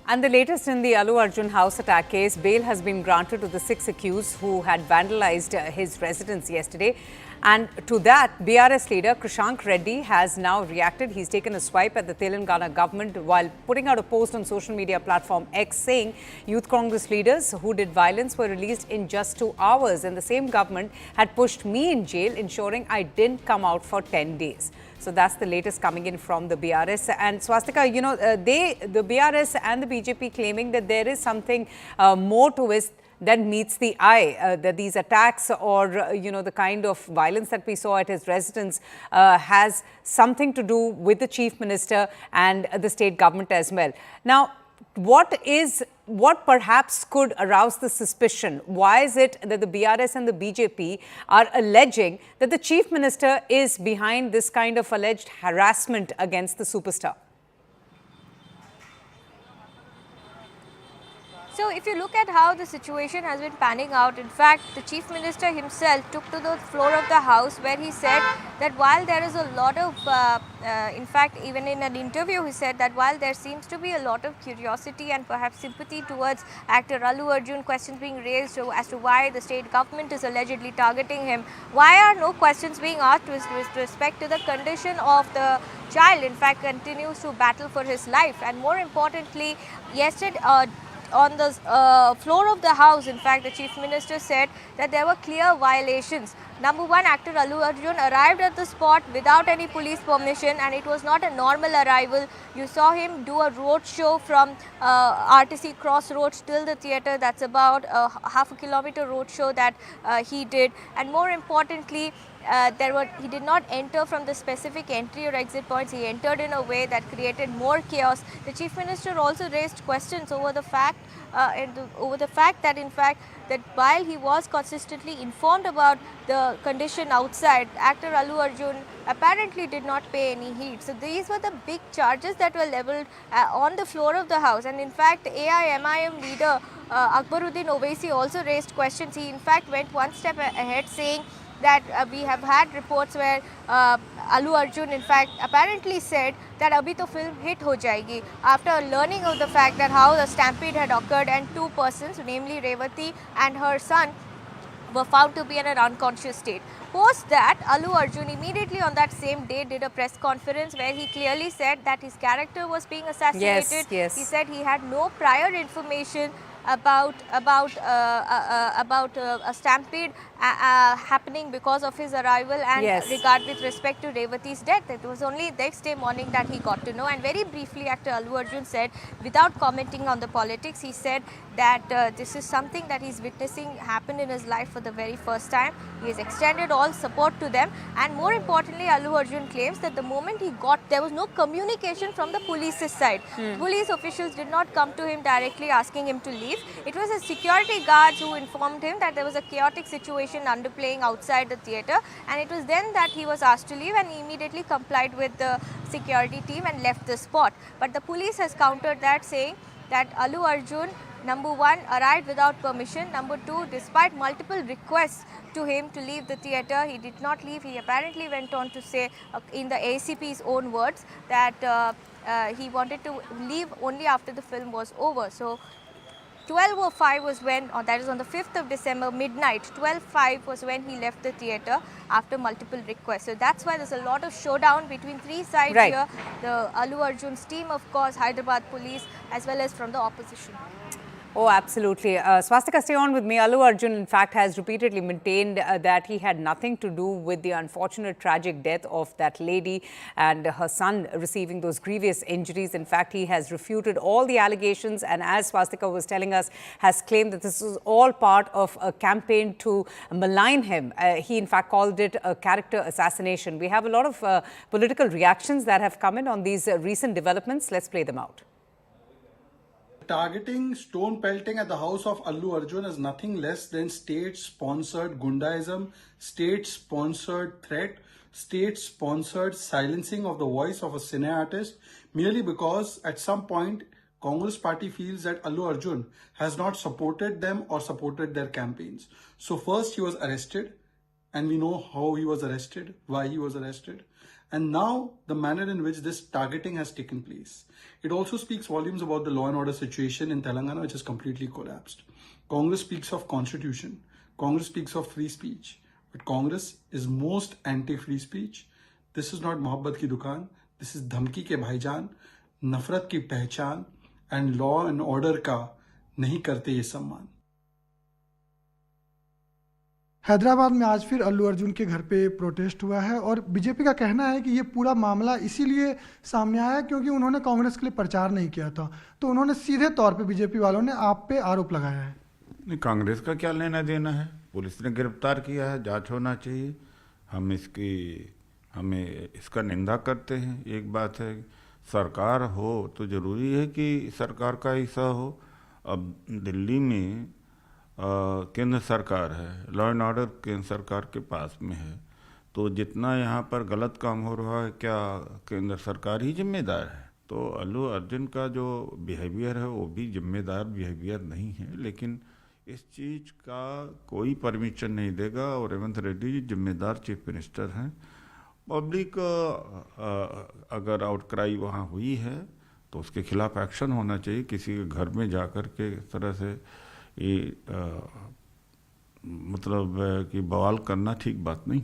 And the latest in the Allu Arjun house attack case, bail has been granted to the 6 accused who had vandalized his residence yesterday. And to that, BRS leader Krishank Reddy has now reacted. He's taken a swipe at the Telangana government while putting out a post on social media platform X saying Youth Congress leaders who did violence were released in just 2 hours, and the same government had pushed me in jail, ensuring I didn't come out for 10 days. So that's the latest coming in from the BRS. And Swastika, the BRS and the BJP claiming that there is something more to it than meets the eye, that these attacks or, the kind of violence that we saw at his residence has something to do with the chief minister and the state government as well. Now, what perhaps could arouse the suspicion? Why is it that the BRS and the BJP are alleging that the chief minister is behind this kind of alleged harassment against the superstar? So if you look at how the situation has been panning out, in fact, the Chief Minister himself took to the floor of the House where he said that while there is a lot of, in fact, even in an interview, he said that while there seems to be a lot of curiosity and perhaps sympathy towards actor Allu Arjun, questions being raised as to why the state government is allegedly targeting him, why are no questions being asked with respect to the condition of the child, in fact, continues to battle for his life. And more importantly, yesterday, on the floor of the House, in fact, the Chief Minister said that there were clear violations. Number one, actor Allu Arjun arrived at the spot without any police permission, and it was not a normal arrival. You saw him do a road show from RTC Crossroads till the theatre. That's about a half a kilometer road show that he did. And more importantly, he did not enter from the specific entry or exit points. He entered in a way that created more chaos. The Chief Minister also raised questions over the fact that in fact that while he was consistently informed about the condition outside, actor Allu Arjun apparently did not pay any heed. So these were the big charges that were leveled on the floor of the House. And in fact, AIMIM leader Akbaruddin Owaisi also raised questions. He in fact went one step ahead, saying that we have had reports where Allu Arjun in fact apparently said that abhi to film hit ho jayegi, after learning of the fact that how the stampede had occurred and 2 persons, namely Revati and her son, were found to be in an unconscious state. Post that, Allu Arjun immediately on that same day did a press conference where he clearly said that his character was being assassinated. Yes. He said he had no prior information about a stampede happening because of his arrival, and with respect to Revati's death. It was only next day morning that he got to know. And very briefly, actor Allu Arjun said, without commenting on the politics, he said that this is something that he's witnessing happen in his life for the very first time. He has extended all support to them, and more importantly, Allu Arjun claims that the moment he got, there was no communication from the police's side. Police officials did not come to him directly asking him to leave. It was a security guard who informed him that there was a chaotic situation underplaying outside the theatre, and it was then that he was asked to leave, and he immediately complied with the security team and left the spot. But the police has countered that, saying that Allu Arjun, number one, arrived without permission. Number two, despite multiple requests to him to leave the theatre, he did not leave. He apparently went on to say, in the ACP's own words, that he wanted to leave only after the film was over. So 12:05 was when, that is on the 5th of December, midnight, 12:05 was when he left the theatre after multiple requests. So that's why there's a lot of showdown between 3 sides here. The Allu Arjun's team, of course, Hyderabad police, as well as from the opposition. Oh, absolutely. Swastika, stay on with me. Allu Arjun, in fact, has repeatedly maintained that he had nothing to do with the unfortunate tragic death of that lady and her son receiving those grievous injuries. In fact, he has refuted all the allegations, and as Swastika was telling us, has claimed that this was all part of a campaign to malign him. He, in fact, called it a character assassination. We have a lot of political reactions that have come in on these recent developments. Let's play them out. Targeting stone pelting at the house of Allu Arjun is nothing less than state-sponsored gundaism, state-sponsored threat, state-sponsored silencing of the voice of a cine artist, merely because at some point Congress party feels that Allu Arjun has not supported them or supported their campaigns. So first he was arrested, and we know how he was arrested, why he was arrested. and now the manner in which this targeting has taken place. It also speaks volumes about the law and order situation in Telangana, which has completely collapsed. Congress speaks of constitution. Congress speaks of free speech. But Congress is most anti-free speech. This is not mohabbat ki dukaan. This is dhamki ke bhaijan, nafrat ki pehchan, and law and order का नहीं करते ये सम्मान। हैदराबाद में आज फिर अल्लू अर्जुन के घर पे प्रोटेस्ट हुआ है और बीजेपी का कहना है कि ये पूरा मामला इसीलिए सामने आया क्योंकि उन्होंने कांग्रेस के लिए प्रचार नहीं किया था। तो उन्होंने सीधे तौर पे बीजेपी वालों ने आप पे आरोप लगाया है। नहीं, कांग्रेस का क्या लेना देना है? पुलिस ने गिरफ्तार किया है, जांच होना चाहिए। हमें इसका निंदा करते हैं। एक बात है, सरकार हो तो ज़रूरी है कि सरकार का हिस्सा हो। अब दिल्ली में केंद्र सरकार है, लॉ एंड ऑर्डर केंद्र सरकार के पास में है, तो जितना यहाँ पर गलत काम हो रहा है क्या केंद्र सरकार ही जिम्मेदार है? तो अल्लू अर्जुन का जो बिहेवियर है वो भी जिम्मेदार बिहेवियर नहीं है, लेकिन इस चीज़ का कोई परमिशन नहीं देगा। और रेवंत रेड्डी जी जिम्मेदार चीफ मिनिस्टर हैं। पब्लिक अगर आउटक्राई वहाँ हुई है तो उसके खिलाफ एक्शन होना चाहिए। किसी के घर में जाकर के इस तरह से ये मतलब कि बवाल करना ठीक बात नहीं।